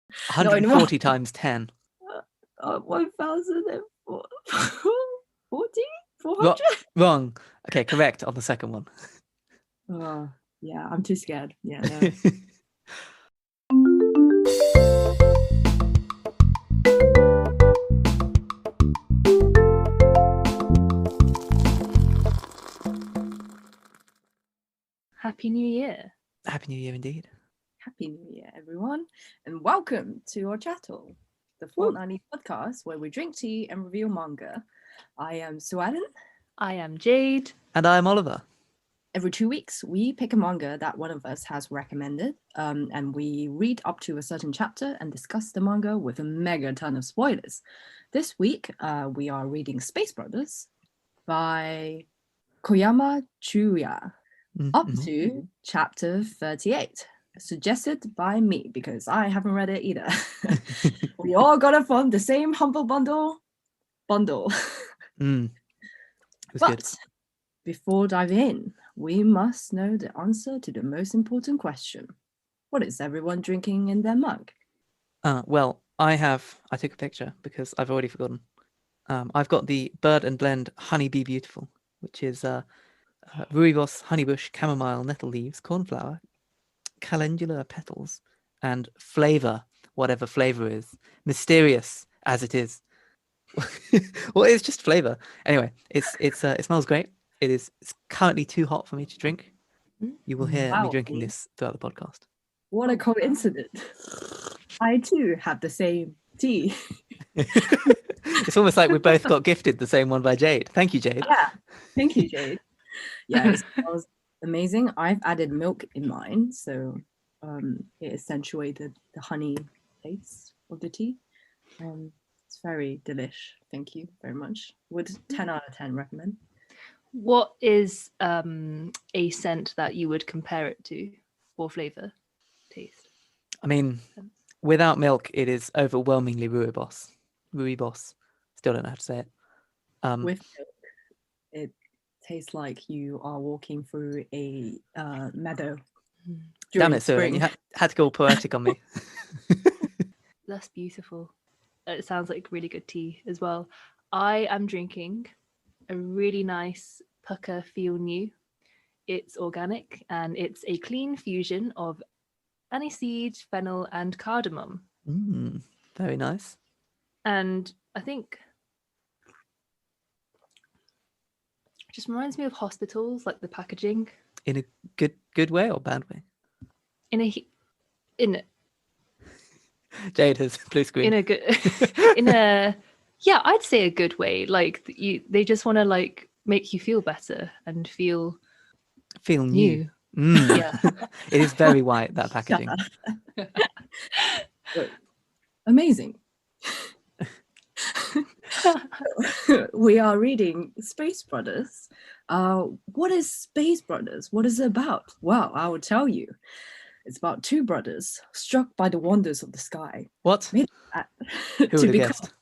Not anymore. 140 times 10. 1,040? 400? Wrong. Okay, correct on the second one. Oh, yeah, I'm too scared. Yeah, no. Happy New Year. Happy New Year indeed. Happy New Year, everyone, and welcome to OCHATO, the fortnightly podcast where we drink tea and review manga. I am Suellen. I am Jade. And I'm Oliver. Every 2 weeks, we pick a manga that one of us has recommended, and we read up to a certain chapter and discuss the manga with a mega ton of spoilers. This week, we are reading Space Brothers by Koyama Chuya, up to chapter 38, suggested by me because I haven't read it either. We all got it from the same humble bundle. It was But good. before diving in, we must know the answer to the most important question. What is everyone drinking in their mug? Well, I took a picture because I've already forgotten. I've got the Bird and Blend Honey Bee Beautiful, which is rooibos, honeybush, chamomile, nettle leaves, cornflower, calendula petals, and flavor, whatever flavor is, mysterious as it is. Well, it's just flavor. Anyway, it smells great. It's currently too hot for me to drink. You will hear me drinking this throughout the podcast. What a coincidence. I too have the same tea. It's almost like we both got gifted the same one by Jade. Thank you, Jade. Yeah, thank you, Jade. Yeah, it smells amazing. I've added milk in mine, so it accentuated the honey taste of the tea. It's very delish. Thank you very much. Would 10 out of 10 recommend. What is a scent that you would compare it to for flavor, taste? I mean, without milk, it is overwhelmingly rooibos. Rooibos. Still don't know how to say it. With milk, it tastes like you are walking through a meadow. Damn it, Suellen, you had to go poetic on me. That's beautiful. It sounds like really good tea as well. I am drinking a really nice pucker feel new. It's organic and it's a clean fusion of aniseed, fennel, and cardamom. Very nice. And I think it just reminds me of hospitals, like the packaging. In a good way or bad way? Jade has blue screen. Yeah, I'd say a good way. Like they just want to like make you feel better and feel new. Yeah. It is very white, that packaging. Amazing. We are reading Space Brothers. What is Space Brothers? What is it about? Well, I will tell you. It's about two brothers struck by the wonders of the sky. What? Who would have guessed?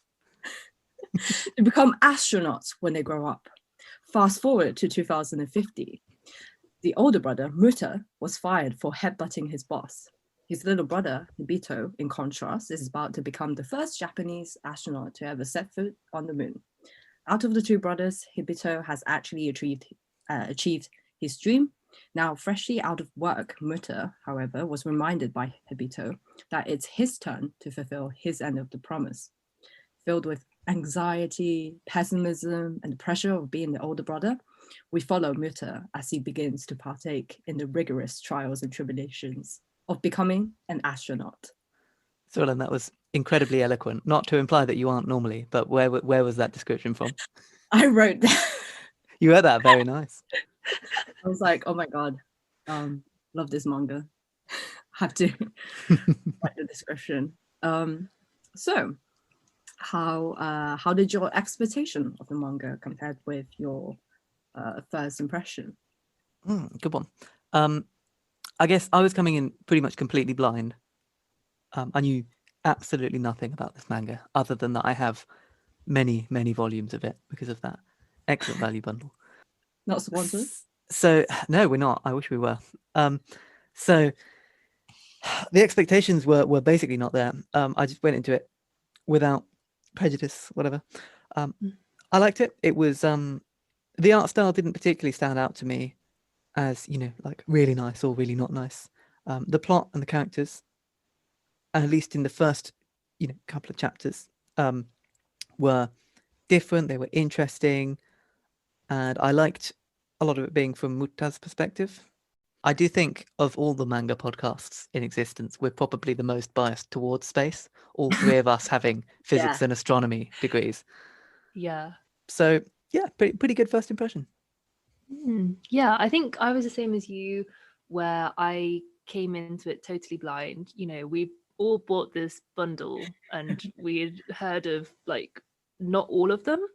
To become astronauts when they grow up. Fast forward to 2050. The older brother, Mutta, was fired for headbutting his boss. His little brother, Hibito, in contrast, is about to become the first Japanese astronaut to ever set foot on the moon. Out of the two brothers, Hibito has actually achieved his dream. Now, freshly out of work, Mutta, however, was reminded by Hibito that it's his turn to fulfill his end of the promise. Filled with anxiety, pessimism, and the pressure of being the older brother, we follow Mutta as he begins to partake in the rigorous trials and tribulations of becoming an astronaut. Suellen, that was incredibly eloquent. Not to imply that you aren't normally, but where was that description from? I wrote that. You wrote that. Very nice. I was like, oh my God, love this manga. Have to write the description. So, how did your expectation of the manga compared with your first impression? Good one. I guess I was coming in pretty much completely blind. I knew absolutely nothing about this manga other than that I have many, many volumes of it because of that excellent value bundle. Not sponsored? So no, we're not. I wish we were. So The expectations were basically not there. I just went into it without prejudice, whatever. I liked it. It was the art style didn't particularly stand out to me as, you know, like really nice or really not nice. The plot and the characters, at least in the first, you know, couple of chapters, were different. They were interesting, and I liked a lot of it being from Mutta's perspective. I do think of all the manga podcasts in existence, we're probably the most biased towards space. All three of us having physics Yeah. and astronomy degrees. Yeah. So yeah, pretty good first impression. Yeah, I think I was the same as you, where I came into it totally blind. You know, we all bought this bundle and we had heard of like not all of them.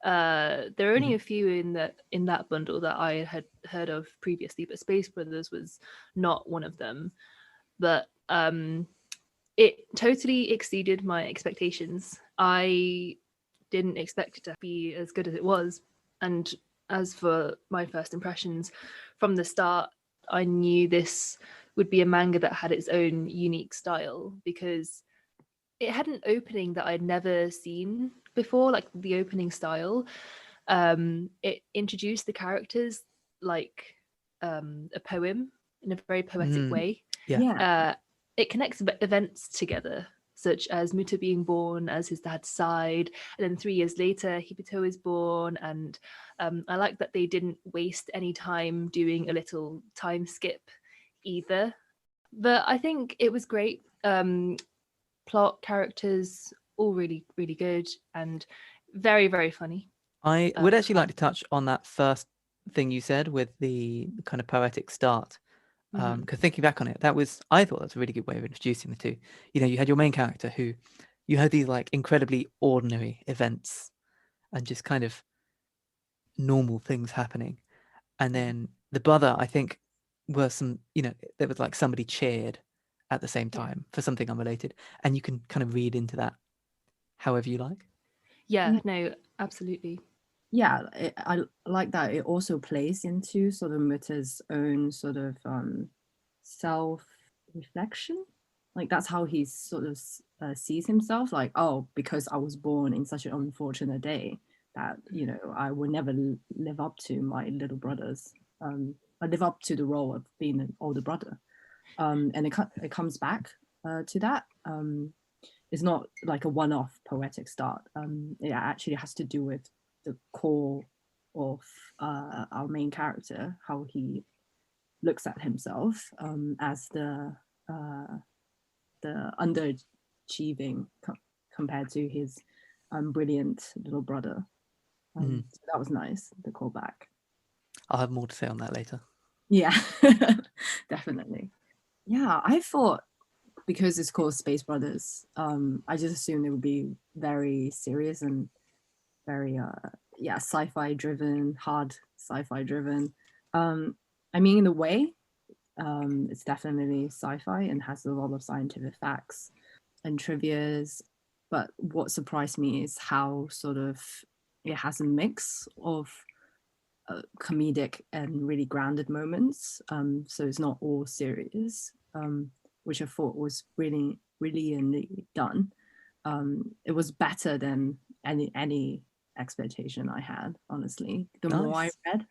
There are only a few in that bundle that I had heard of previously, but Space Brothers was not one of them. But it totally exceeded my expectations. I didn't expect it to be as good as it was. And as for my first impressions, from the start, I knew this would be a manga that had its own unique style because it had an opening that I'd never seen before, like the opening style. It introduced the characters like a poem in a very poetic way. Yeah. It connects events together, such as Mutta being born as his dad's side, and then 3 years later, Hibito is born. And I like that they didn't waste any time doing a little time skip either. But I think it was great. Plot, characters, all really, really good and very, very funny. I would actually like to touch on that first thing you said with the kind of poetic start. Because thinking back on it, I thought that's a really good way of introducing the two. You know, you had your main character who you had these like incredibly ordinary events and just kind of normal things happening. And then the brother, I think, were some, you know, there was like somebody cheered at the same time for something unrelated. And you can kind of read into that however you like. Yeah, no, absolutely. Yeah, I like that it also plays into sort of Muta's own sort of self-reflection. Like that's how he sort of sees himself, like, oh, because I was born in such an unfortunate day that, you know, I will never live up to my little brothers. I live up to the role of being an older brother. And it comes back to that. It's not like a one-off poetic start. It actually has to do with the core of our main character, how he looks at himself as the underachieving compared to his brilliant little brother. So that was nice, the callback. I'll have more to say on that later. Yeah, definitely. Yeah, I thought because it's called Space Brothers, I just assumed it would be very serious and very sci-fi driven, hard sci-fi driven. I mean, in a way, it's definitely sci-fi and has a lot of scientific facts and trivias. But what surprised me is how sort of it has a mix of comedic and really grounded moments. So it's not all serious, which I thought was really, really done. It was better than any expectation I had, honestly. The more I read,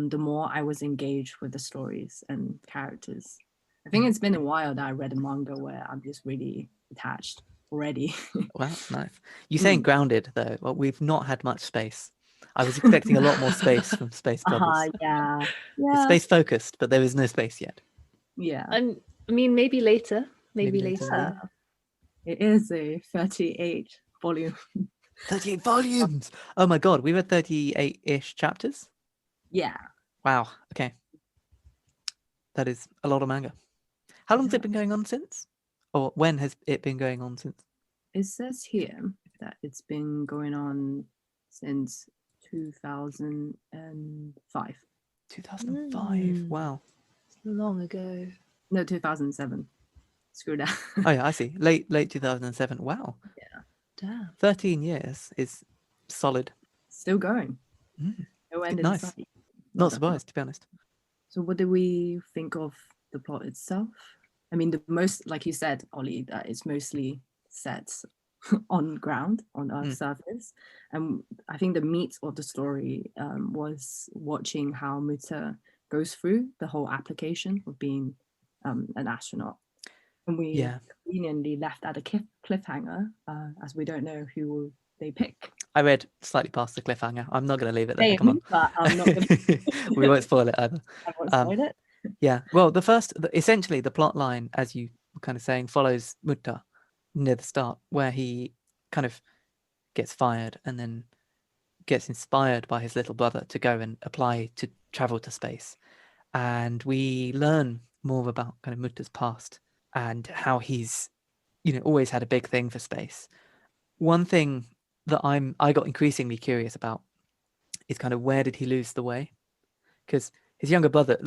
the more I was engaged with the stories and characters. I think it's been a while that I read a manga where I'm just really attached already. Wow, nice. You saying grounded though? Well, we've not had much space. I was expecting a lot more space from Space Brothers. Yeah. It's space focused, but there is no space yet. Yeah. And I mean, maybe later. Maybe later. Yeah. It is a 38 volume. 38 volumes! Oh my god, we read 38-ish chapters? Yeah. Wow, okay. That is a lot of manga. How long has it been going on since? Or when has it been going on since? It says here that it's been going on since 2005. 2005, wow. It's long ago. No, 2007. Screw that. Oh yeah, I see. Late 2007. Wow. Yeah. Damn. 13 years is solid. Still going. No end in Nice. sight. Not surprised, to be honest. So what do we think of the plot itself? I mean, the most, like you said, Ollie, that it's mostly set on ground, on Earth's surface. And I think the meat of the story was watching how Mutta goes through the whole application of being an astronaut. And we conveniently left at a cliffhanger, as we don't know who will they pick. I read slightly past the cliffhanger. I'm not going to leave it there. Same, Come on. but I'm not going to. We won't spoil it either. I won't spoil it. Yeah. Well, essentially, the plot line, as you were kind of saying, follows Mutta near the start, where he kind of gets fired and then gets inspired by his little brother to go and apply to travel to space. And we learn more about kind of Mutta's past and how he's, always had a big thing for space. One thing that I got increasingly curious about is kind of where did he lose the way? Because his younger brother,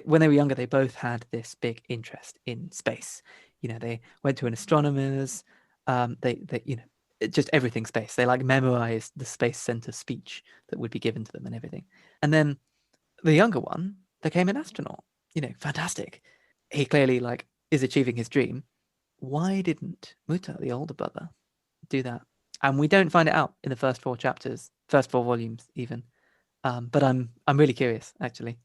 when they were younger, they both had this big interest in space. They went to an astronomer's. They just everything space. They memorized the space center speech that would be given to them and everything. And then the younger one became an astronaut. Fantastic. He clearly is achieving his dream. Why didn't Mutta, the older brother, do that? And we don't find it out in the first 4 chapters, first 4 volumes even. But I'm really curious, actually.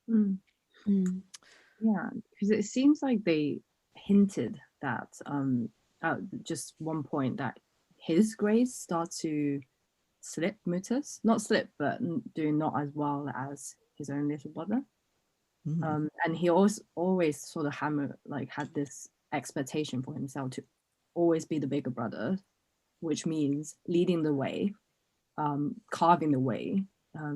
Yeah, because it seems like they hinted that at just one point that his grades start to slip, Mutta's not slip, but doing not as well as his own little brother. And he always sort of had this expectation for himself to always be the bigger brother, which means leading the way, carving the way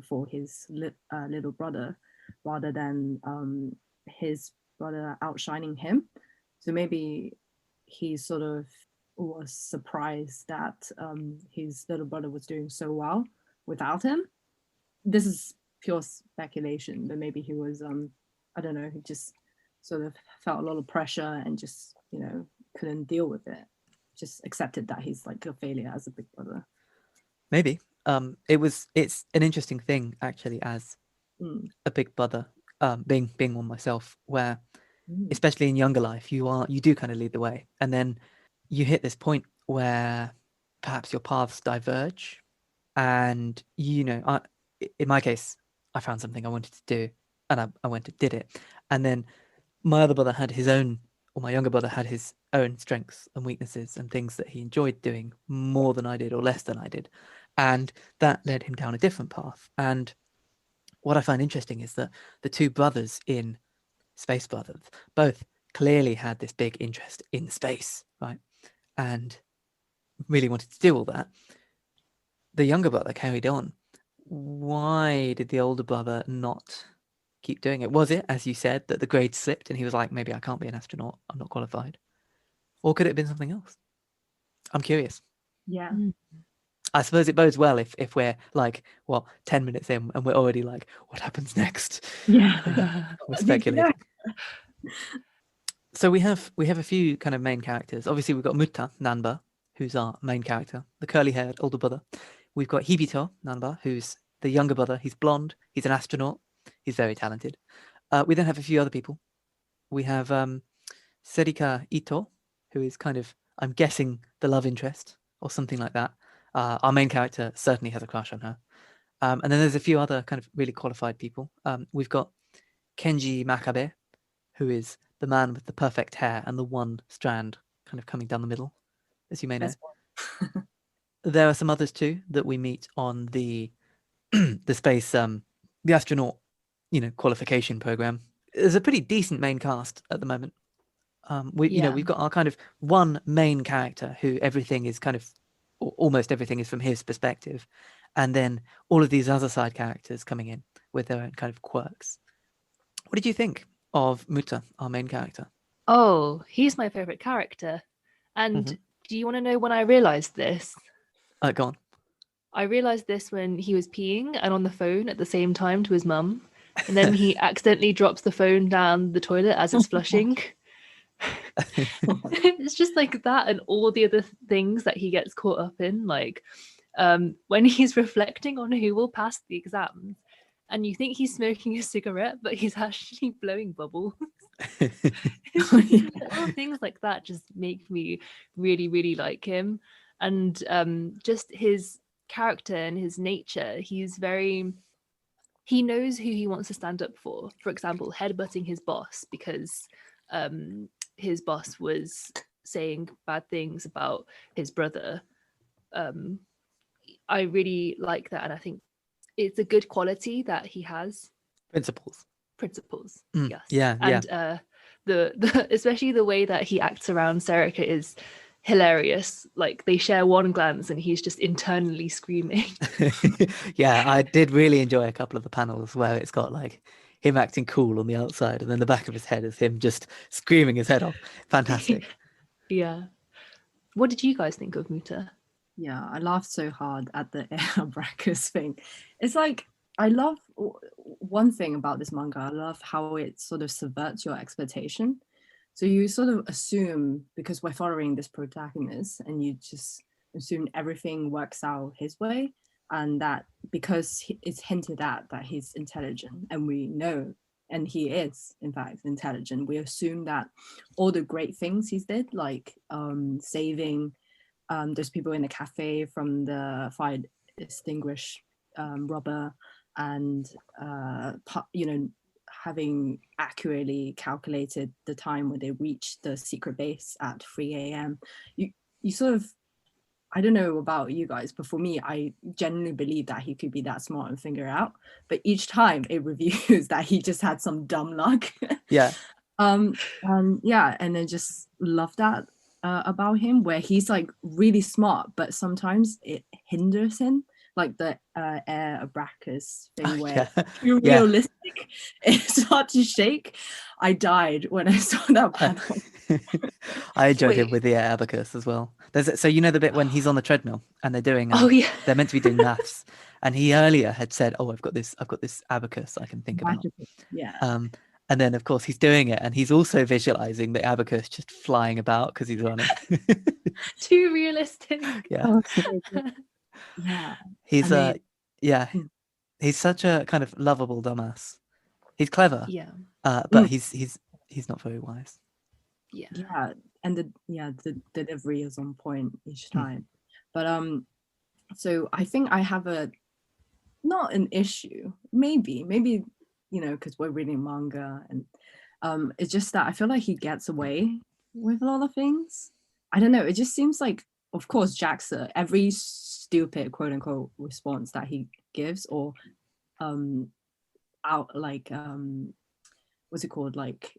for his little brother, rather than his brother outshining him. So maybe he sort of was surprised that his little brother was doing so well without him. This is pure speculation, but maybe he was, I don't know, he just sort of felt a lot of pressure and just, couldn't deal with it. Just accepted that he's a failure as a big brother. Maybe. It's an interesting thing actually as a big brother, being one myself, where especially in younger life you do kind of lead the way, and then you hit this point where perhaps your paths diverge, and in my case I found something I wanted to do and I went and did it, and then my other brother had his own, or my younger brother had his own strengths and weaknesses and things that he enjoyed doing more than I did or less than I did. And that led him down a different path. And what I find interesting is that the 2 brothers in Space Brothers both clearly had this big interest in space, right? And really wanted to do all that. The younger brother carried on. Why did the older brother not keep doing it? Was it, as you said, that the grades slipped and he was like, maybe I can't be an astronaut, I'm not qualified? Or could it have been something else? I'm curious. Yeah. I suppose it bodes well if we're 10 minutes in and we're already what happens next? Yeah. We're speculating. So we have a few kind of main characters. Obviously we've got Mutta, Nanba, who's our main character, the curly-haired older brother. We've got Hibito, Nanba, who's the younger brother. He's blonde, he's an astronaut, he's very talented. We then have a few other people. We have Serika Ito, who is kind of, I'm guessing, the love interest or something like that. Our main character certainly has a crush on her. And then there's a few other kind of really qualified people. We've got Kenji Makabe, who is the man with the perfect hair and the one strand kind of coming down the middle, as you may know. There are some others too that we meet on the space, the astronaut, qualification program. There's a pretty decent main cast at the moment. We've got our kind of one main character who everything is kind of, almost everything is from his perspective, and then all of these other side characters coming in with their own kind of quirks. What did you think of Mutta, our main character? Oh, he's my favorite character. And do you want to know when I realized this? Go on. I realized this when he was peeing and on the phone at the same time to his mum, and then he accidentally drops the phone down the toilet as it's flushing. It's just that, and all the other things that he gets caught up in, when he's reflecting on who will pass the exams, and you think he's smoking a cigarette, but he's actually blowing bubbles. Little things like that just make me really, really like him. And just his character and his nature, he knows who he wants to stand up for. For example, headbutting his boss because his boss was saying bad things about his brother. I really like that, and I think it's a good quality that he has. Principles. Yes. Yeah, and the especially the way that he acts around Serica is hilarious. Like they share one glance and he's just internally screaming. Yeah, I did really enjoy a couple of the panels where it's got like him acting cool on the outside, and then the back of his head is him just screaming his head off. Fantastic. Yeah. What did you guys think of Mutta? Yeah, I laughed so hard at the air brackets thing. It's like, I love one thing about this manga. I love how it sort of subverts your expectation. So you sort of assume, because we're following this protagonist, and you just assume everything works out his way, and that because it's hinted at that he's intelligent, and we know, and he is in fact intelligent, we assume that all the great things he's did, like saving those people in the cafe from the fire extinguish robber, and having accurately calculated the time when they reached the secret base at 3 a.m. You sort of, I don't know about you guys, but for me, I genuinely believe that he could be that smart and figure it out. But each time it reviews that he just had some dumb luck. Yeah. And I just love that about him, where he's like really smart, but sometimes it hinders him, like the air abacus thing, where too realistic, it's hard to shake. I died when I saw that panel. I enjoyed him with the air abacus as well. So you know the bit when he's on the treadmill and they're doing they're meant to be doing maths, and he earlier had said, "Oh, I've got this abacus I can think about." Yeah. And then, of course, he's doing it, and he's also visualizing the abacus just flying about because he's running. Too realistic. Yeah. Oh, so yeah. He's he's such a kind of lovable dumbass. He's clever. Yeah. But he's not very wise. Yeah. Yeah, and the delivery is on point each time. But so I think I have not an issue, maybe because we're reading manga, and it's just that I feel like he gets away with a lot of things. I don't know, it just seems like, of course, Jaxa, every stupid quote unquote response that he gives, or what's it called, like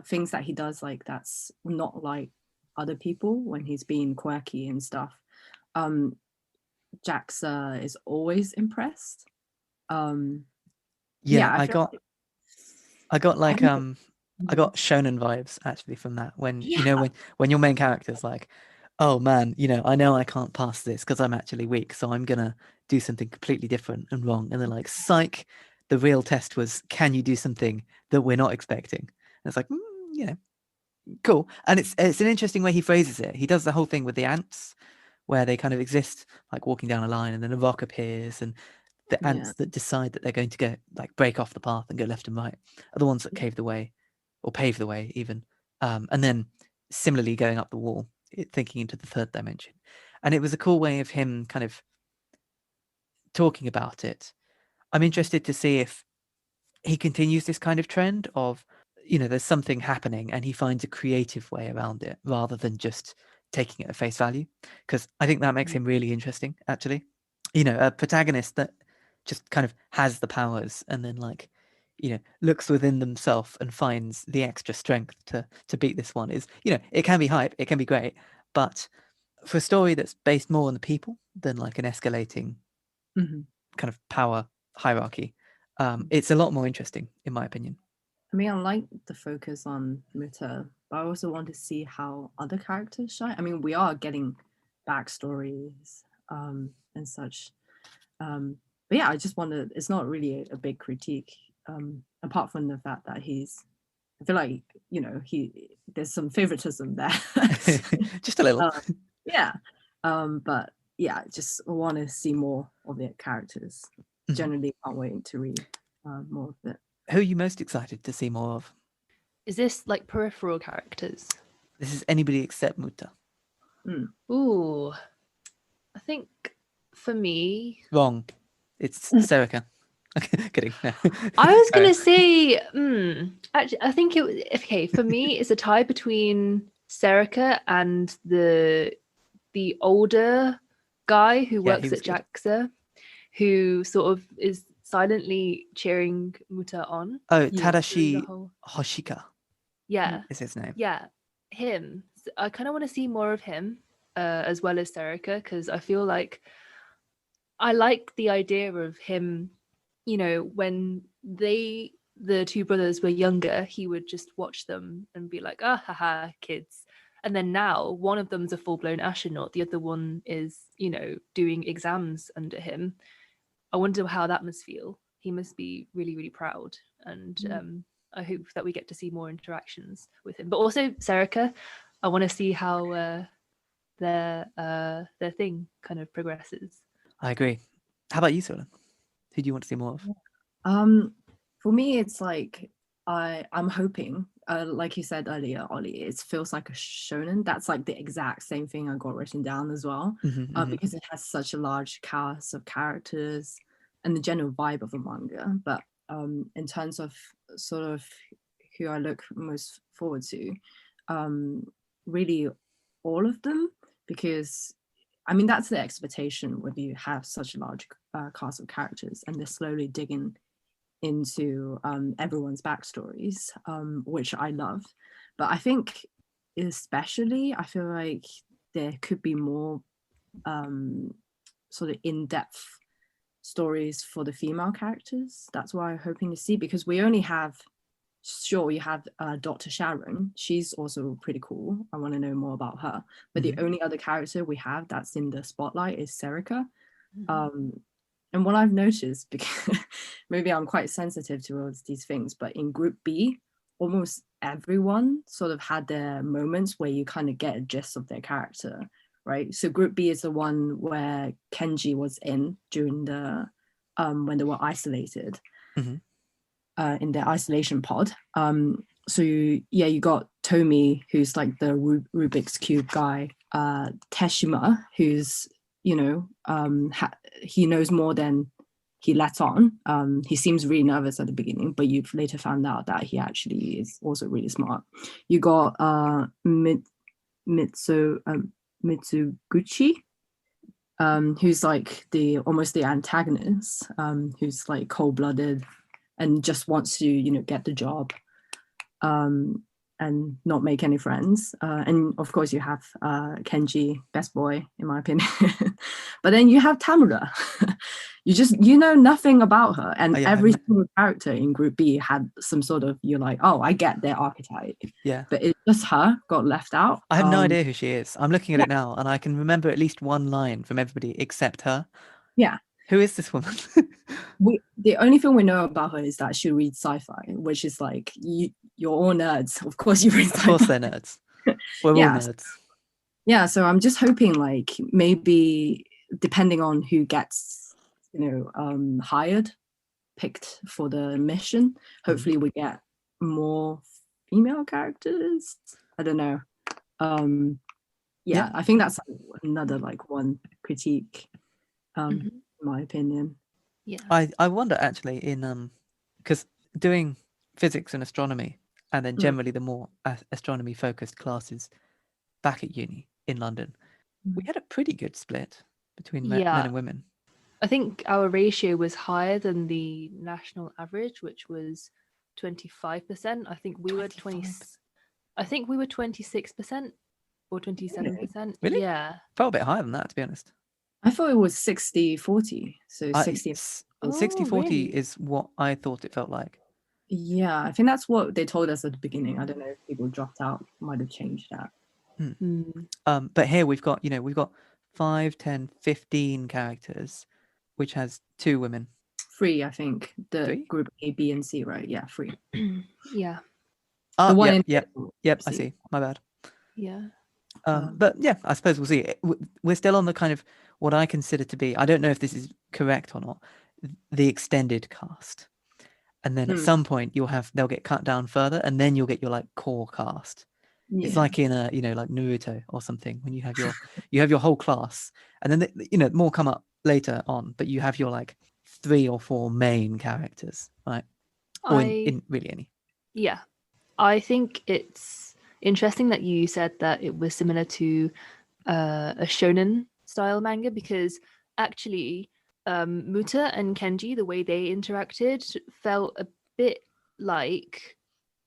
things that he does, like that's not like other people when he's being quirky and stuff, Jaxa is always impressed. I got shonen vibes actually from that, when when your main character's like, oh man, I know I can't pass this because I'm actually weak, so I'm gonna do something completely different and wrong, and they're like, psych, the real test was, can you do something that we're not expecting? And it's like, cool. And it's an interesting way he phrases it. He does the whole thing with the ants where they kind of exist like walking down a line, and then a rock appears, and the ants that decide that they're going to go like break off the path and go left and right are the ones that pave the way even, and then similarly going up the wall, thinking into the third dimension. And it was a cool way of him kind of talking about it. I'm interested to see if he continues this kind of trend of, there's something happening and he finds a creative way around it rather than just taking it at face value, because I think that makes him really interesting, actually. A protagonist that just kind of has the powers and then looks within themselves and finds the extra strength to beat this one is, it can be hype, it can be great, but for a story that's based more on the people than like an escalating kind of power hierarchy, it's a lot more interesting, in my opinion. I mean, I like the focus on Mutta, but I also want to see how other characters shine. I mean, we are getting backstories and such. But yeah, I just wonder, it's not really a big critique, apart from the fact that I feel like, there's some favoritism there. Just a little. But yeah, just want to see more of the characters. generally can't wait to read more of it. Who are you most excited to see more of? Is this like peripheral characters? This is anybody except Mutta. Ooh, I think for me, Wrong. It's Serica. Okay, kidding. No. I was Sorry. gonna say, actually, I think okay, for me, it's a tie between Serica and the older guy who Yeah, he works was at good. JAXA, who sort of is silently cheering Mutta on. Oh, Yeah. Tadashi through the whole- Hoshika Yeah, is his name. yeah, him. So I kind of want to see more of him, as well as Serica, because I feel like I like the idea of him. You know, when the two brothers were younger, he would just watch them and be like, "Ah, haha, kids." And then now, one of them's a full-blown astronaut. The other one is, you know, doing exams under him. I wonder how that must feel. He must be really, really proud. And I hope that we get to see more interactions with him. But also Serica, I want to see how their thing kind of progresses. I agree. How about you, Suellen? Who do you want to see more of? For me, it's like I'm hoping, like you said earlier, Ollie, it feels like a shonen. That's like the exact same thing I got written down as well, because it has such a large cast of characters and the general vibe of the manga. But in terms of sort of who I look most forward to, really all of them, because I mean that's the expectation when you have such a large cast of characters and they're slowly digging into everyone's backstories, which I love. But I think especially I feel like there could be more sort of in-depth stories for the female characters. That's what I'm hoping to see, because we only have, sure, you have Dr. Sharon. She's also pretty cool. I want to know more about her. But the only other character we have that's in the spotlight is Serica. And what I've noticed, because maybe I'm quite sensitive towards these things, but in Group B, almost everyone sort of had their moments where you kind of get a gist of their character, right? So Group B is the one where Kenji was in during the when they were isolated in their isolation pod. So you got Tomi, who's like the Rubik's Cube guy, Teshima, who's, you know, he knows more than he lets on. He seems really nervous at the beginning, but you've later found out that he actually is also really smart. You got Mitsuguchi, who's like almost the antagonist, who's like cold-blooded and just wants to, you know, get the job and not make any friends. And of course you have Kenji, best boy in my opinion. But then you have Tamura. you know nothing about her, and every single character in Group B had some sort of, you're like, oh, I get their archetype. Yeah. But it's just her got left out. I have no idea who she is. I'm looking at it now and I can remember at least one line from everybody except her. Yeah. Who is this woman? The only thing we know about her is that she reads sci-fi, which is like, you're all nerds. Of course you read sci-fi. Of course they're nerds. We're all nerds. Yeah, so I'm just hoping, like, maybe depending on who gets, you know, hired, picked for the mission, hopefully we get more female characters. I don't know. I think that's another like one critique, in my opinion. Yeah, I wonder actually in because doing physics and astronomy, and then generally the more astronomy focused classes back at uni in London, we had a pretty good split between men and women. I think our ratio was higher than the national average, which was 25%. I think we were 26% or 27%. Really? Yeah. Felt a bit higher than that, to be honest. I thought it was 60-40. So 60-40 really? is what I thought it felt like. Yeah, I think that's what they told us at the beginning. I don't know if people dropped out, might have changed that. But here we've got 5, 10, 15 characters, which has 2 women. 3, I think. The 3? Group A, B, and C, right? Yeah, 3. Yeah. The one yep, I see. My bad. Yeah. But yeah, I suppose we'll see. We're still on the kind of what I consider to be, I don't know if this is correct or not, the extended cast, and then at some point they'll get cut down further, and then you'll get your like core cast. It's like in a like Naruto or something, when you have your whole class, and then more come up later on, but you have your like 3 or 4 main characters, right? Or in really any. Yeah, I think it's interesting that you said that it was similar to a shonen style manga, because actually Mutta and Kenji, the way they interacted felt a bit like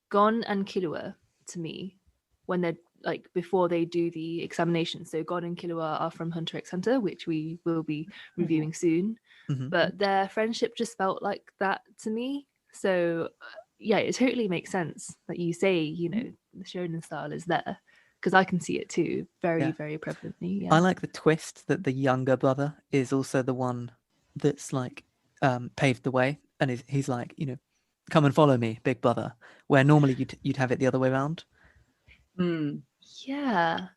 Gon and Killua to me, when they're like before they do the examination. So Gon and Killua are from Hunter x Hunter, which we will be reviewing soon. But their friendship just felt like that to me. So yeah, it totally makes sense that you say, the shonen style is there, because I can see it too, very, very prevalently. Yeah. I like the twist that the younger brother is also the one that's like paved the way, and he's like, come and follow me, big brother, where normally you'd have it the other way around. Yeah,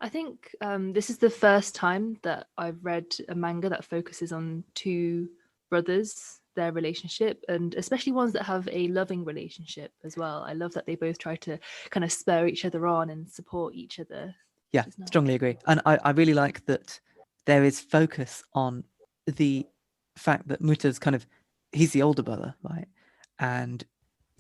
I think this is the first time that I've read a manga that focuses on 2 brothers, their relationship, and especially ones that have a loving relationship as well. I love that they both try to kind of spur each other on and support each other. Yeah, strongly agree. And I really like that there is focus on the fact that Muta's he's the older brother, right? And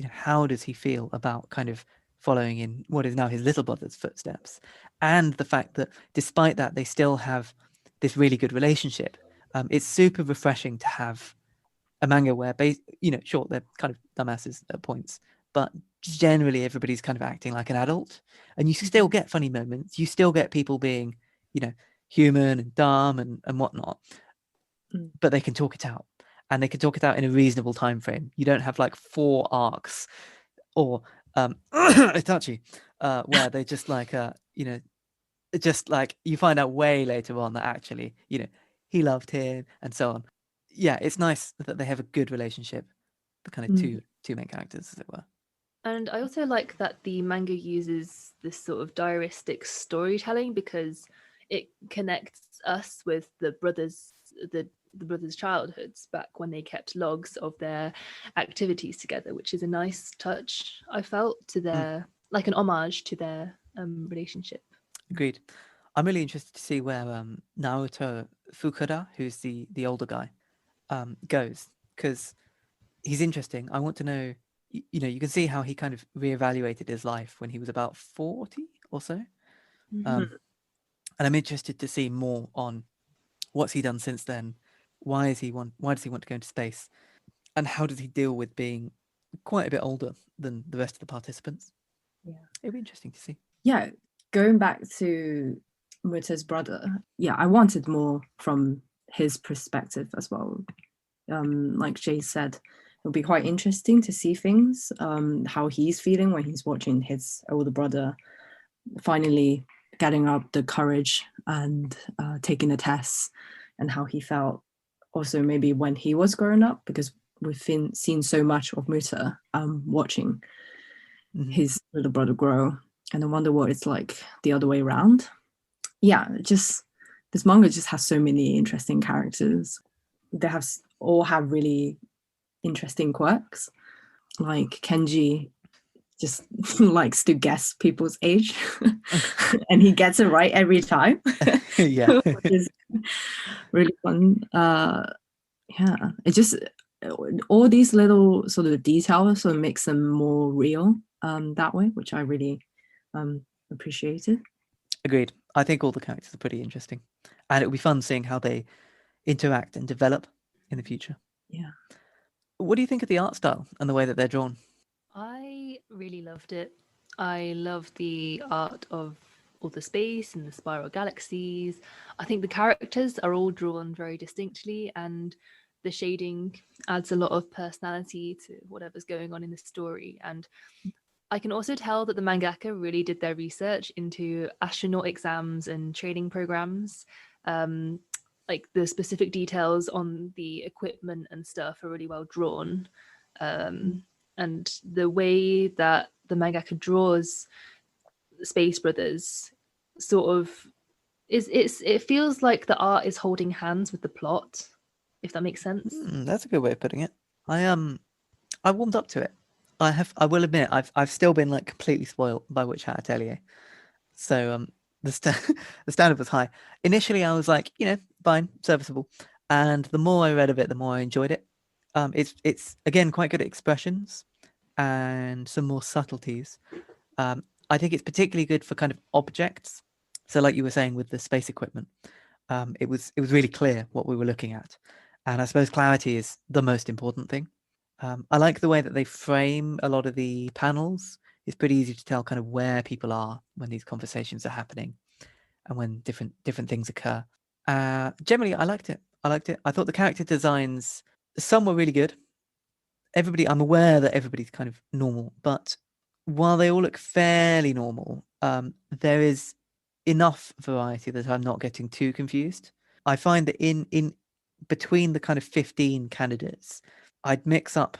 how does he feel about kind of following in what is now his little brother's footsteps? And the fact that despite that, they still have this really good relationship. It's super refreshing to have a manga where, sure, they're kind of dumbasses at points, but generally everybody's kind of acting like an adult, and you still get funny moments. You still get people being, human and dumb and whatnot, but they can talk it out, and they can talk it out in a reasonable time frame. You don't have like 4 arcs or Itachi, where they just like, just like you find out way later on that actually, he loved him and so on. Yeah, it's nice that they have a good relationship, the kind of two main characters, as it were. And I also like that the manga uses this sort of diaristic storytelling, because it connects us with the brothers' childhoods back when they kept logs of their activities together, which is a nice touch, I felt, to their like an homage to their relationship. Agreed. I'm really interested to see where Naoto Fukuda, who's the older guy, goes, because he's interesting. I want to know, you can see how he kind of reevaluated his life when he was about 40 or so. And I'm interested to see more on what's he done since then. Why does he want to go into space? And how does he deal with being quite a bit older than the rest of the participants? Yeah. It'd be interesting to see. Yeah. Going back to Muta's brother, I wanted more from his perspective as well. Like Jay said, it'll be quite interesting to see things, how he's feeling when he's watching his older brother finally getting up the courage and taking the tests, and how he felt also maybe when he was growing up, because we've seen so much of Mutta watching his little brother grow, and I wonder what it's like the other way around. Yeah, just this manga just has so many interesting characters. They all have really interesting quirks. Like Kenji just likes to guess people's age and he gets it right every time. Yeah. Which is really fun. It just, all these little sort of details sort of makes them more real that way, which I really appreciated. Agreed. I think all the characters are pretty interesting, and it'll be fun seeing how they interact and develop in the future. Yeah. What do you think of the art style and the way that they're drawn? I really loved it. I love the art of all the space and the spiral galaxies. I think the characters are all drawn very distinctly, and the shading adds a lot of personality to whatever's going on in the story. And I can also tell that the mangaka really did their research into astronaut exams and training programs. Like the specific details on the equipment and stuff are really well drawn. And the way that the mangaka draws Space Brothers sort of it feels like the art is holding hands with the plot. if that makes sense. That's a good way of putting it. I warmed up to it. I will admit I've still been like completely spoiled by Witch Hat Atelier. So the the standard was high. Initially I was like, fine, serviceable. And the more I read of it, the more I enjoyed it. It's again quite good at expressions and some more subtleties. I think it's particularly good for kind of objects. So like you were saying with the space equipment, it was really clear what we were looking at. And I suppose clarity is the most important thing. I like the way that they frame a lot of the panels. It's pretty easy to tell kind of where people are when these conversations are happening and when different things occur. Generally, I liked it. I thought the character designs, some were really good. I'm aware that everybody's kind of normal, but while they all look fairly normal, there is enough variety that I'm not getting too confused. I find that in between the kind of 15 candidates, I'd mix up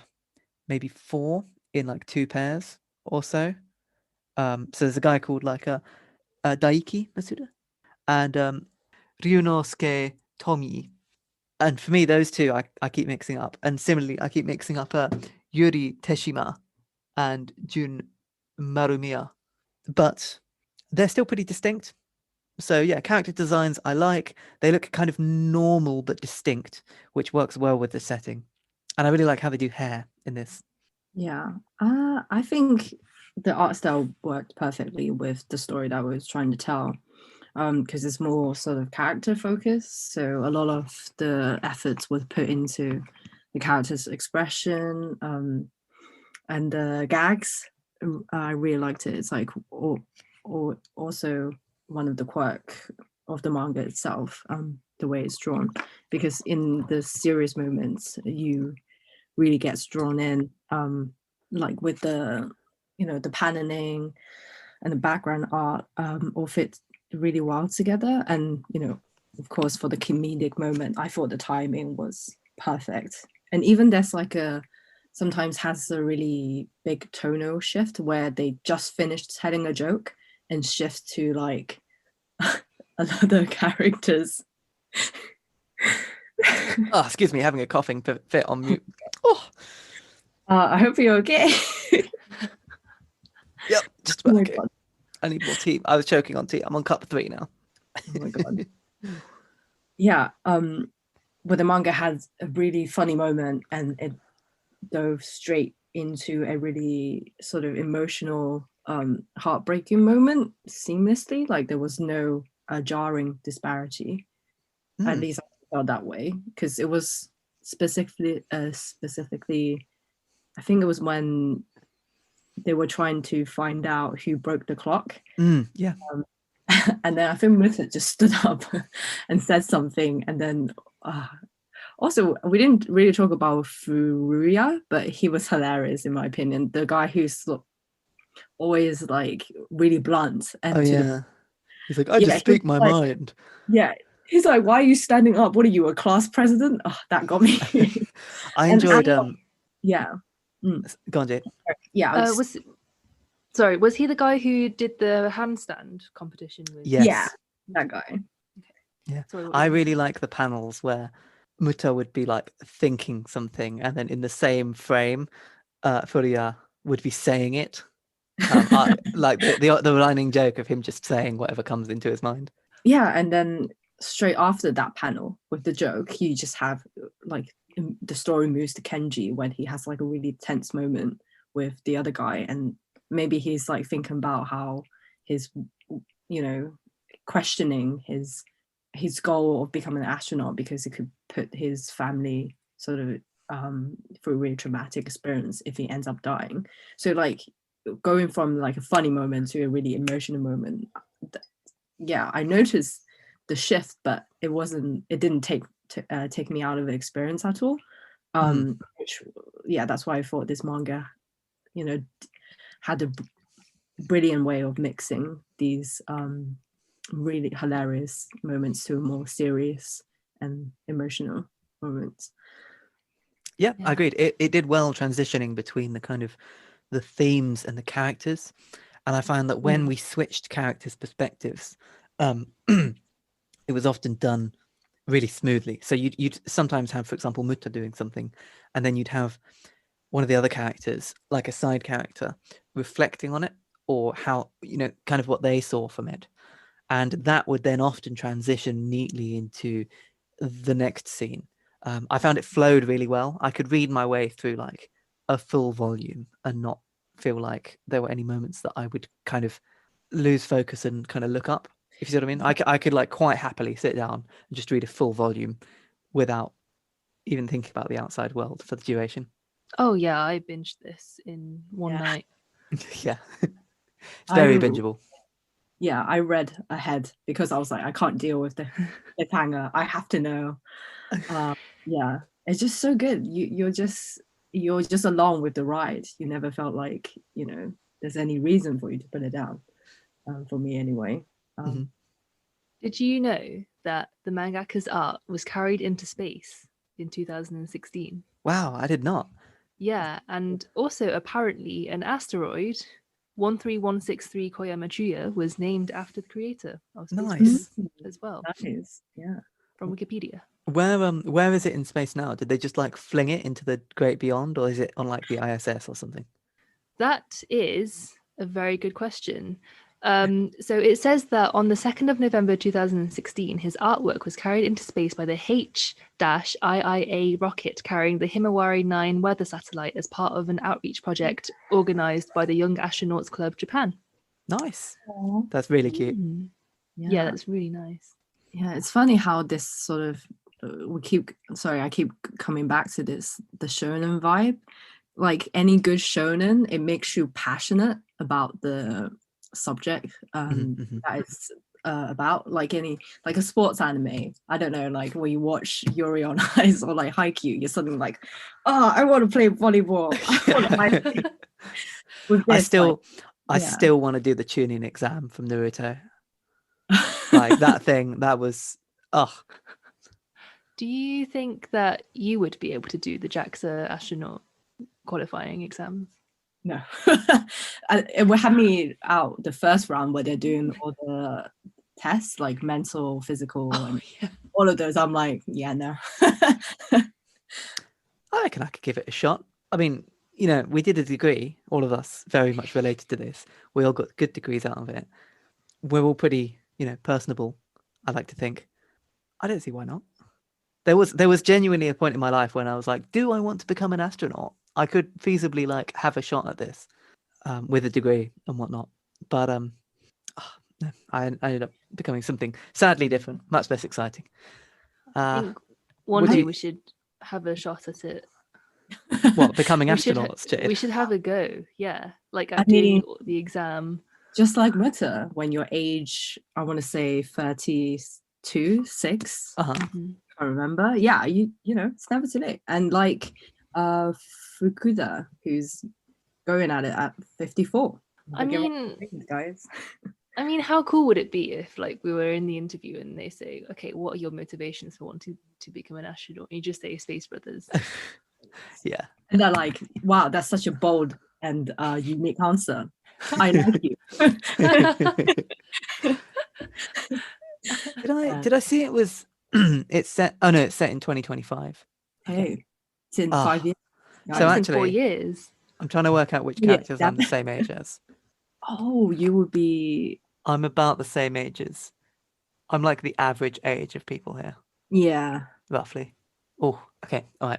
maybe 4 in like 2 pairs or so. So there's a guy called like Daiki Masuda and Ryunosuke Tomi. And for me, those two I keep mixing up. And similarly, I keep mixing up Yuri Teshima and Jun Marumiya. But they're still pretty distinct. So yeah, character designs I like. They look kind of normal but distinct, which works well with the setting. And I really like how they do hair in this. Yeah, I think the art style worked perfectly with the story that I was trying to tell, because it's more sort of character focused. So a lot of the efforts was put into the character's expression, and the gags. I really liked it. It's like or also one of the quirk of the manga itself, the way it's drawn, because in the serious moments you really gets drawn in, like with the the paneling and the background art, all fit really well together. And of course, for the comedic moment, I thought the timing was perfect. And even there's like sometimes has a really big tonal shift where they just finished telling a joke and shift to like another characters. Oh, excuse me, having a coughing fit on mute. Oh, I hope you're okay. yep, just Oh about my okay. God. I need more tea. I was choking on tea. I'm on cup 3 now. Oh my God. Yeah, but the manga has a really funny moment, and it dove straight into a really sort of emotional, heartbreaking moment seamlessly. Like there was no jarring disparity. At least I felt that way, because it was specifically, I think it was when they were trying to find out who broke the clock. Yeah. And then I think Mutta just stood up and said something, and then also we didn't really talk about Furuya, but he was hilarious in my opinion. The guy who's always like really blunt and he's like, I just speak my mind. Yeah, he's like, why are you standing up? What are you, a class president? Oh, that got me. I enjoyed yeah. Go on, Jade. Yeah. Was he the guy who did the handstand competition with? Yes. Yeah, that guy. Okay. Yeah. Sorry, I really like the panels where Mutta would be like thinking something, and then in the same frame, Furuya would be saying it. Like the running joke of him just saying whatever comes into his mind. Yeah, and then straight after that panel with the joke, you just have like the story moves to Kenji when he has like a really tense moment with the other guy, and maybe he's like thinking about how his questioning his goal of becoming an astronaut, because it could put his family sort of through a really traumatic experience if he ends up dying. So like going from like a funny moment to a really emotional moment, yeah, I noticed the shift, but it didn't take me out of the experience at all. Which, yeah, that's why I thought this manga had a brilliant way of mixing these really hilarious moments to more serious and emotional moments. Yeah, I agreed. It did well transitioning between the kind of the themes and the characters. And I found that when we switched characters' perspectives, it was often done really smoothly. So you'd sometimes have, for example, Mutta doing something, and then you'd have one of the other characters, like a side character, reflecting on it, or how, kind of what they saw from it. And that would then often transition neatly into the next scene. I found it flowed really well. I could read my way through like a full volume and not feel like there were any moments that I would kind of lose focus and kind of look up, if you see what I mean. I could like quite happily sit down and just read a full volume without even thinking about the outside world for the duration. Oh yeah, I binged this in one Yeah. night. Yeah. It's very I- bingeable. Yeah, I read ahead because I was like, I can't deal with the cliffhanger. I have to know. Yeah, it's just so good. You're just along with the ride. You never felt like there's any reason for you to put it down. For me, anyway. Mhm. Did you know that the mangaka's art was carried into space in 2016? Wow, I did not. Yeah, and also apparently an asteroid, 13163 Koyama Chuya, was named after the creator of Space Nice. Brothers as well, Nice. Yeah. from Wikipedia. Where is it in space now? Did they just like fling it into the great beyond, or is it on like the ISS or something? That is a very good question. So it says that on the 2nd of November 2016, his artwork was carried into space by the H-IIA rocket carrying the Himawari 9 weather satellite as part of an outreach project organized by the Young Astronauts Club Japan. Nice. Aww. That's really cute. Yeah, that's really nice. Yeah, it's funny how this sort of I keep coming back to this, the shonen vibe. Like any good shonen, it makes you passionate about the subject Mhm. that it's about. Like a sports anime. I don't know, like when you watch Yuri on Ice or like Haikyuu, you're suddenly like, oh, I want to play volleyball. With I this, still yeah. want to do the tuning exam from Naruto. Like that thing, that was Do you think that you would be able to do the JAXA astronaut qualifying exams? No. It will have me out the first round where they're doing all the tests, like mental, physical, and yeah. all of those. I'm like, yeah, no. I reckon I could give it a shot. I mean, we did a degree, all of us very much related to this. We all got good degrees out of it. We're all pretty, personable, I like to think. I don't see why not. There was genuinely a point in my life when I was like, do I want to become an astronaut? I could feasibly like have a shot at this with a degree and whatnot. But no, I ended up becoming something sadly different, much less exciting. I think one day we should have a shot at it. What, becoming astronauts? We should have a go. Yeah, like I doing mean, the exam. just like Mutta, when your age, I want to say 32, 6. Uh-huh. I remember. Yeah, you know, it's never too late. And like Fukuda, who's going at it at 54. I mean, guys. I mean, how cool would it be if like we were in the interview and they say, okay, what are your motivations for wanting to become an astronaut? And you just say Space Brothers. Yeah. And they're like, wow, that's such a bold and unique answer. I like you. Did I see it was it's set in 2025. Hey, it's in 5 years. So in actually 4 years. I'm trying to work out which characters I'm the same age as. Oh, you would be. I'm about the same age as. I'm like the average age of people here. Yeah. Roughly. Oh, okay. All right.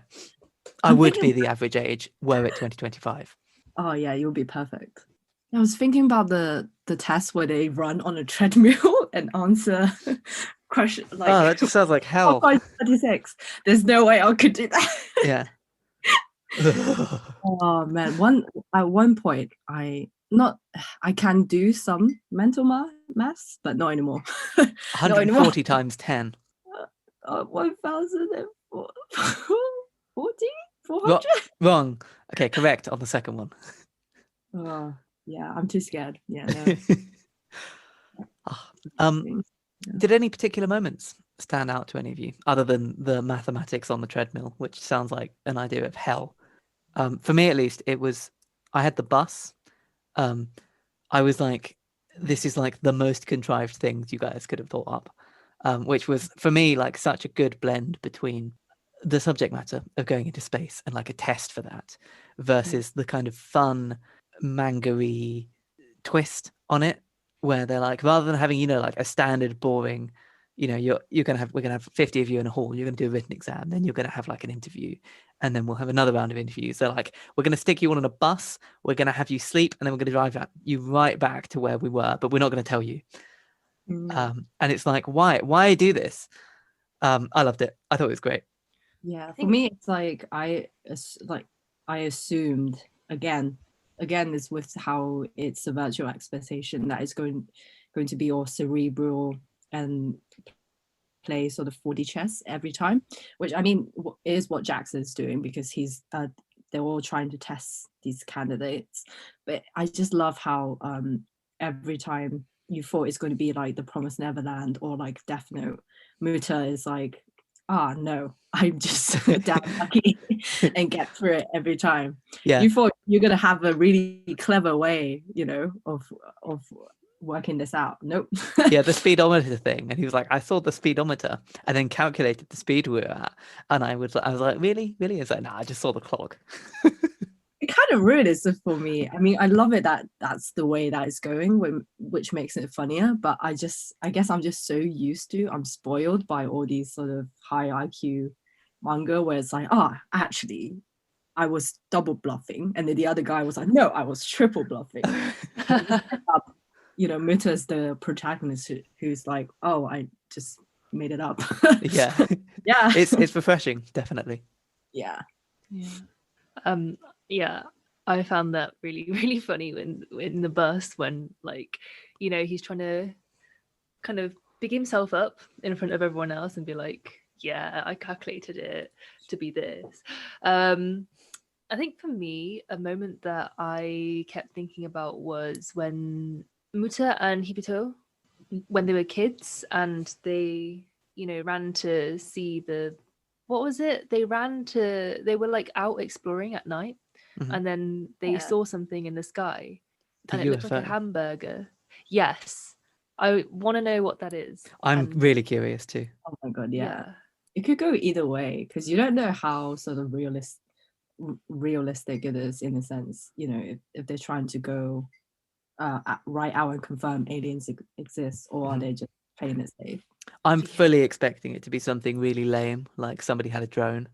I would be the average age were it 2025. Oh yeah, you'll be perfect. I was thinking about the test where they run on a treadmill and answer question. Like, that just sounds like hell. 36. There's no way I could do that. Yeah. Oh man, at one point I can do some mental maths, but not anymore. 140 times 10. 1,040? 400? Wrong. Okay, correct on the second one. Oh, yeah, I'm too scared. Yeah, no. Did any particular moments stand out to any of you, other than the mathematics on the treadmill, which sounds like an idea of hell? For me, at least, I had the bus. I was like, this is like the most contrived things you guys could have thought up. which was for me like such a good blend between the subject matter of going into space and like a test for that versus the kind of fun manga-y twist on it, where they're like, rather than having, you know, like a standard boring, you know, we're gonna have 50 of you in a hall, you're gonna do a written exam, then you're gonna have like an interview, and then we'll have another round of interviews. They're like, we're gonna stick you on a bus, we're gonna have you sleep, and then we're gonna drive you right back to where we were, but we're not gonna tell you. And it's like, why do this? I loved it. I thought it was great. Yeah, for me, it's like I assumed again is with how it's a virtual expectation that it's going to be all cerebral and play sort of 4D chess every time, which I mean is what Jackson's doing, because he's they're all trying to test these candidates. But I just love how every time you thought it's going to be like the Promised Neverland or like Death Note, Mutta is like, no, I'm just damn lucky and get through it every time. Yeah, you thought you're gonna have a really clever way, you know, of working this out. Nope. Yeah, the speedometer thing, and he was like, I saw the speedometer and then calculated the speed we were at, and I was like, really? It's like, nah, I just saw the clock. It kind of ruined it for me. I mean, I love it that that's the way that it's going, which makes it funnier. But I guess I'm just so used to, I'm spoiled by all these sort of high IQ manga where it's like, actually, I was double bluffing, and then the other guy was like, no, I was triple bluffing. You know, Muta's the protagonist who's like, I just made it up. Yeah. Yeah. It's refreshing, definitely. Yeah. Yeah, I found that really, really funny when in the bus, when, like, you know, he's trying to kind of big himself up in front of everyone else and be like, yeah, I calculated it to be this. I think for me, a moment that I kept thinking about was when Mutta and Hibito, when they were kids and they, you know, ran to see what was it? They were like out exploring at night. Mm-hmm. And then they saw something in the sky, and it looked like a UFO. hamburger. Yes, I want to know what that is. I'm really curious too. Oh my god, yeah. It could go either way, because you don't know how sort of realistic it is, in a sense. You know, if they're trying to go right out and confirm aliens exist, or are they just playing it safe? I'm fully expecting it to be something really lame, like somebody had a drone.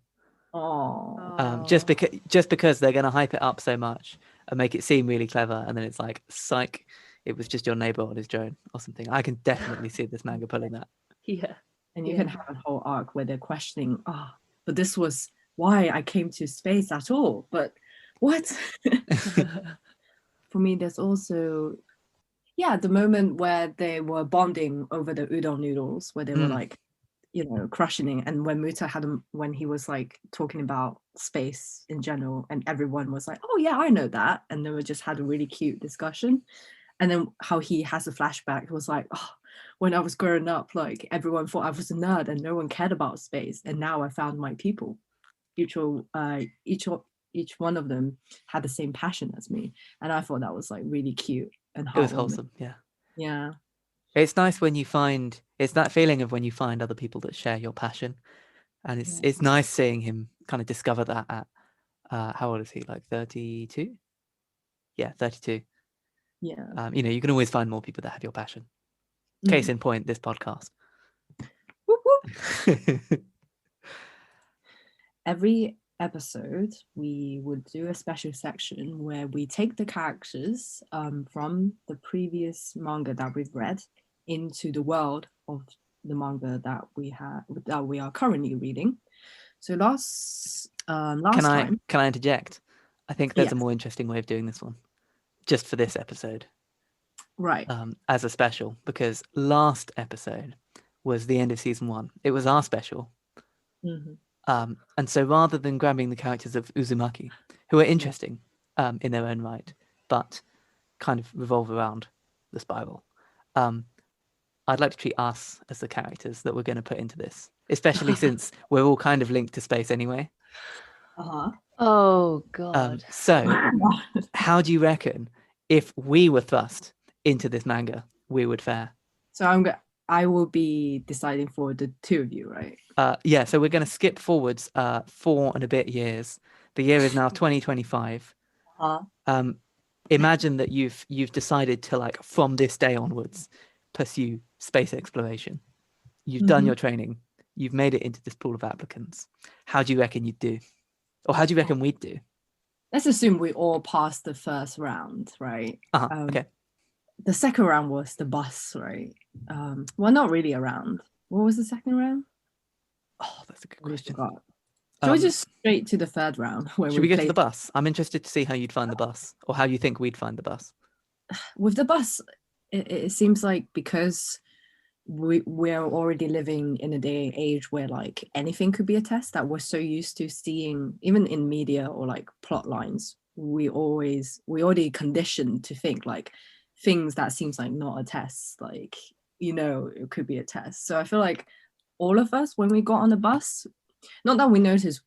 Just because they're going to hype it up so much and make it seem really clever, and then it's like, psych, it was just your neighbor on his drone or something. I can definitely see this manga pulling that. Yeah. And you can have a whole arc where they're questioning, but this was why I came to space at all. But what? For me, there's also, the moment where they were bonding over the udon noodles, where they were like, you know, crushing it. And when Mutta when he was like talking about space in general, and everyone was like, oh yeah, I know that. And they were just had a really cute discussion. And then how he has a flashback was like, when I was growing up, like everyone thought I was a nerd and no one cared about space. And now I found my people. Each one of them had the same passion as me. And I thought that was like really cute and heartwarming. It was wholesome, yeah. Yeah. It's nice when you find, it's that feeling of when you find other people that share your passion. And it's nice seeing him kind of discover that at, how old is he? Like 32? Yeah, 32. Yeah. You know, you can always find more people that have your passion. Case in point, this podcast. Whoop, whoop. Every episode, we would do a special section where we take the characters from the previous manga that we've read into the world of the manga that we are currently reading. So last time, can I interject? I think there's a more interesting way of doing this one, just for this episode, right? As a special, because last episode was the end of season 1. It was our special. And so rather than grabbing the characters of Uzumaki, who are interesting in their own right, but kind of revolve around the spiral, I'd like to treat us as the characters that we're going to put into this, especially since we're all kind of linked to space anyway. Oh, God. So how do you reckon if we were thrust into this manga, we would fare? So I will be deciding for the two of you, right? Yeah, so we're going to skip forwards 4 and a bit years. The year is now 2025. Imagine that you've decided to, like, from this day onwards, pursue space exploration. You've done your training. You've made it into this pool of applicants. How do you reckon you'd do? Or how do you reckon we'd do? Let's assume we all passed the first round, right? Okay. The second round was the bus, right? Well, not really a round. What was the second round? Oh, that's a good I question. forgot. Shall we just straight to the third round? Where Should we get to play the bus? I'm interested to see how you'd find the bus, or how you think we'd find the bus. with the bus? It seems like because we're already living in a day and age where like anything could be a test, that we're so used to seeing, even in media or like plot lines, we already conditioned to think like things that seems like not a test, like, you know, it could be a test. So I feel like all of us, when we got on the bus, not that we noticed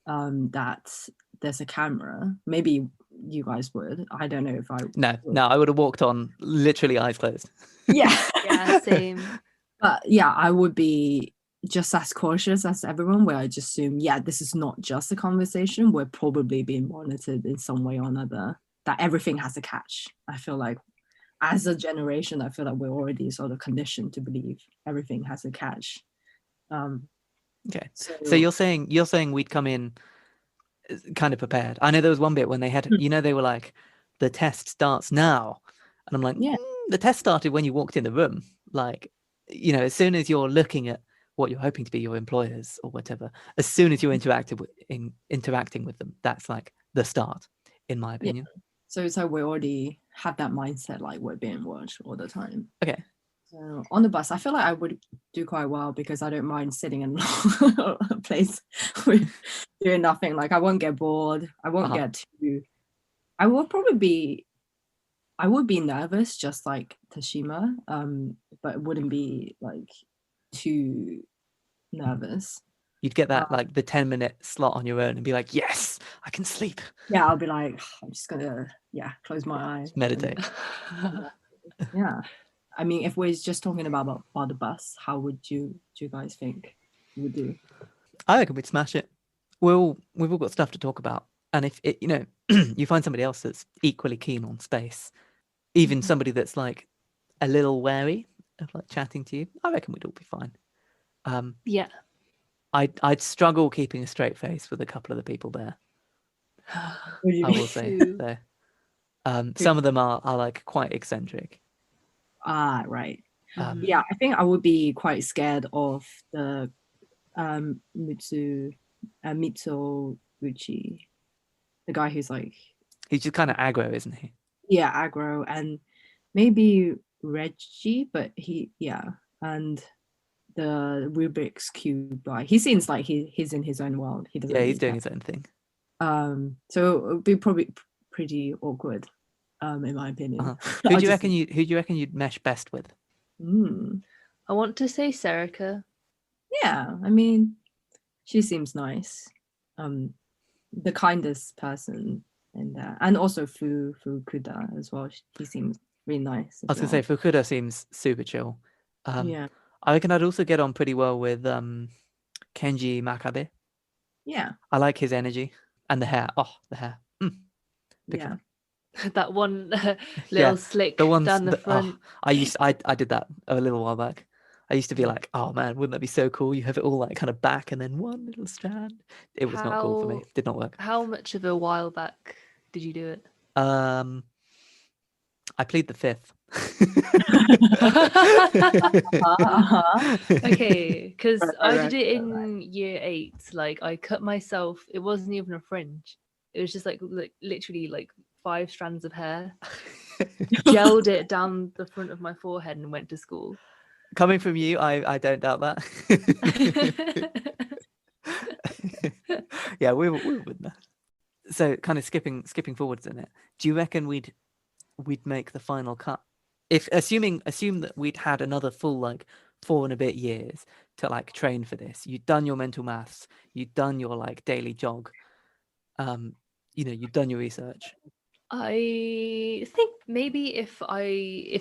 that there's a camera, maybe you guys would, I don't know if I No, I would have walked on literally eyes closed. Yeah, same. But yeah, I would be just as cautious as everyone, where I just assume, yeah, this is not just a conversation, we're probably being monitored in some way or another, that everything has a catch. I feel like as a generation, I feel like we're already sort of conditioned to believe everything has a catch. Okay, so you're saying we'd come in kind of prepared. I know there was one bit when they had, you know, they were like, the test starts now, and I'm like, yeah, the test started when you walked in the room. Like, you know, as soon as you're looking at what you're hoping to be your employers or whatever, as soon as you're interacting with them, that's like the start, in my opinion. Yeah. So it's like we already have that mindset, like we're being watched all the time. Okay. So on the bus, I feel like I would do quite well because I don't mind sitting in a place with doing nothing. Like I won't get bored. I won't get too. I would be nervous, just like Tashima, but it wouldn't be like too nervous. You'd get that like the 10-minute slot on your own and be like, yes, I can sleep. Yeah, I'll be like, I'm just gonna close my eyes, meditate. Yeah. I mean, if we're just talking about the bus, how would you guys think you would do? I reckon we'd smash it. We've all got stuff to talk about, and if it, you know, you find somebody else that's equally keen on space, even somebody that's like a little wary of like chatting to you, I reckon we'd all be fine. Yeah. I'd struggle keeping a straight face with a couple of the people there. I will say though. Some of them are like quite eccentric. Right. Yeah, I think I would be quite scared of the Mitsuguchi, the guy who's like, he's just kind of aggro, isn't he? Yeah, aggro, and maybe Reggie, but and the Rubik's Cube guy. He seems like he's in his own world. He doesn't. Yeah, he's doing his own thing. So it would be probably pretty awkward, in my opinion. Who do you reckon you'd mesh best with? I want to say Serica. Yeah, I mean, she seems nice. The kindest person in there, and also Fukuda as well. He seems really nice. I was gonna say Fukuda seems super chill. Yeah, I reckon I'd also get on pretty well with Kenji Makabe. Yeah, I like his energy and the hair. Oh, the hair. Big fan. That one little slick down the front. I did that a little while back. I used to be like, oh man, wouldn't that be so cool? You have it all like kind of back and then one little strand. It was not cool for me. Did not work. How much of a while back did you do it? I plead the fifth. Okay, because I did it in year 8. Like I cut myself. It wasn't even a fringe. It was just like literally like 5 strands of hair. Gelled it down the front of my forehead and went to school. Coming from you, I don't doubt that. Yeah, we were with that. So kind of skipping forwards in it. Do you reckon we'd make the final cut? If assume that we'd had another full like 4 and a bit years to like train for this. You'd done your mental maths, you'd done your like daily jog, you know, you'd done your research. I think maybe if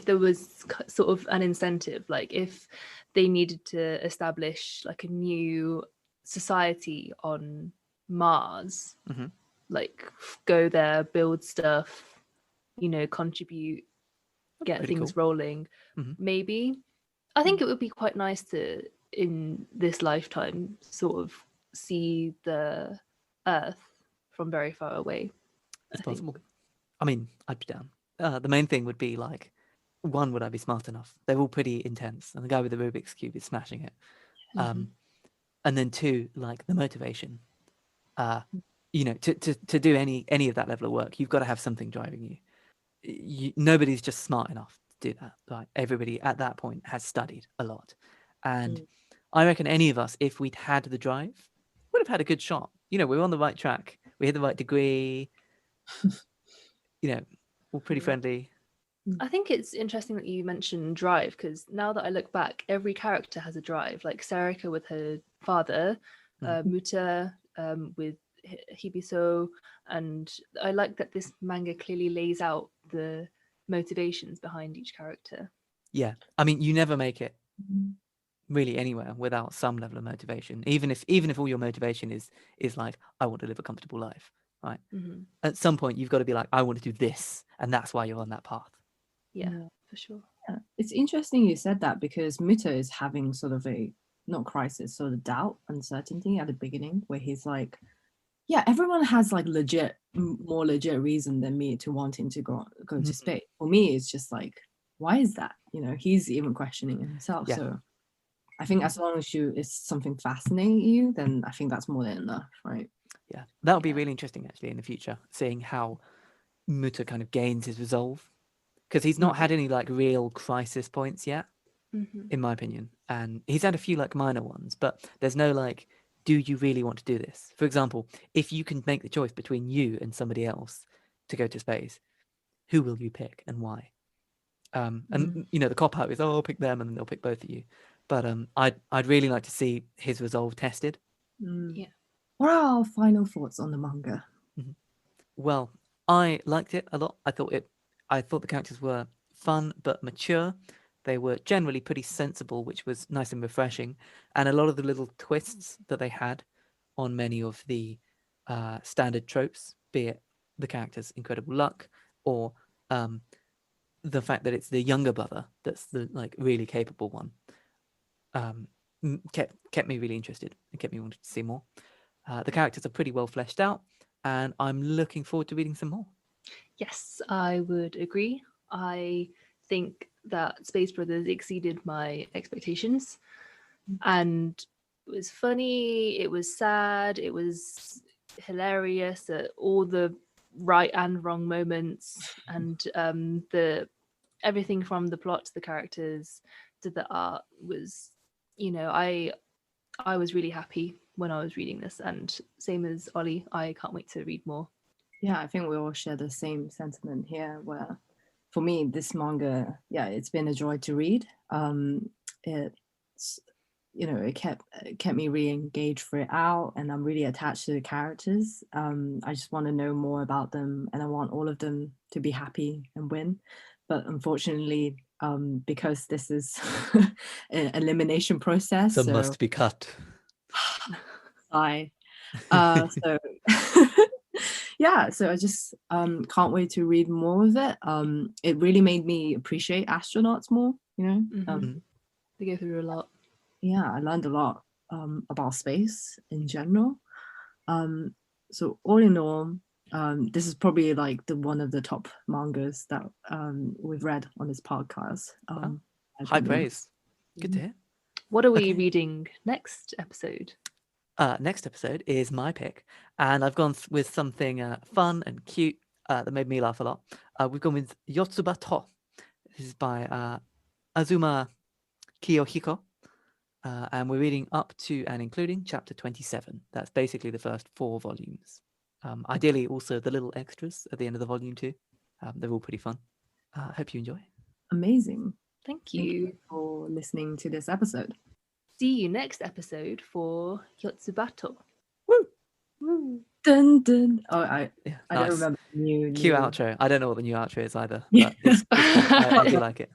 there was sort of an incentive, like if they needed to establish like a new society on Mars, Mhm. like go there, build stuff, contribute, get pretty things cool. rolling, Mhm. maybe. I think it would be quite nice to, in this lifetime, sort of see the Earth from very far away. It's I think. possible. I mean, I'd be down. The main thing would be like, one, would I be smart enough? They're all pretty intense, and the guy with the Rubik's cube is smashing it. And then two, like the motivation. To do any of that level of work, you've got to have something driving you. Nobody's just smart enough to do that. Like everybody at that point has studied a lot, and I reckon any of us, if we'd had the drive, would have had a good shot. We're on the right track. We had the right degree. All pretty friendly. I think it's interesting that you mentioned drive, because now that I look back, every character has a drive. Like Sarika with her father, Mutta with Hibito, and I like that this manga clearly lays out the motivations behind each character. Yeah, I mean, you never make it really anywhere without some level of motivation. Even if all your motivation is like, I want to live a comfortable life, right? At some point, you've got to be like, I want to do this, and that's why you're on that path. Yeah, for sure. Yeah. It's interesting you said that, because Mutta is having sort of a, not crisis, sort of doubt, uncertainty at the beginning, where he's like, yeah, everyone has like more legit reason than me to wanting to go to space. For me, it's just like, why is that? He's even questioning himself. Yeah. So I think as long as it's something fascinating you, then I think that's more than enough, right? Yeah, that'll be really interesting actually in the future, seeing how Mutta kind of gains his resolve, because he's not had any like real crisis points yet, in my opinion, and he's had a few like minor ones, but there's no like, do you really want to do this? For example, if you can make the choice between you and somebody else to go to space, who will you pick and why? And the cop out is, oh, I'll pick them, and then they'll pick both of you. But I'd really like to see his resolve tested. Yeah. What are our final thoughts on the manga? Well, I liked it a lot. I thought the characters were fun but mature. They were generally pretty sensible, which was nice and refreshing. And a lot of the little twists that they had on many of the standard tropes, be it the character's incredible luck or the fact that it's the younger brother that's the like really capable one, kept me really interested and kept me wanting to see more. The characters are pretty well fleshed out, and I'm looking forward to reading some more. Yes, I would agree. I think that Space Brothers exceeded my expectations, and it was funny, it was sad, it was hilarious at all the right and wrong moments, and everything from the plot to the characters to the art was, I was really happy when I was reading this, and same as Ollie, I can't wait to read more. Yeah, I think we all share the same sentiment here, where for me, this manga, it's been a joy to read. It's, it kept me really engaged throughout, and I'm really attached to the characters. I just want to know more about them, and I want all of them to be happy and win. But unfortunately, because this is an elimination process, Some must be cut. So so I just can't wait to read more of it. It really made me appreciate astronauts more, They go through a lot. I learned a lot about space in general. So all in all, this is probably like one of the top mangas that we've read on this podcast. High praise. Good to hear. What are we reading next episode? Next episode is my pick, and I've gone with something fun and cute that made me laugh a lot. We've gone with Yotsubato. This is by Azuma Kiyohiko, and we're reading up to and including chapter 27. That's basically the first 4 volumes. Ideally, also the little extras at the end of the volume too. They're all pretty fun. Hope you enjoy. Amazing. Thank you for listening to this episode. See you next episode for Yotsubato. Woo! Woo! Dun dun. Oh, I nice. don't remember. Cue outro. I don't know what the new outro is either, Yeah. but it's cool. I do like it.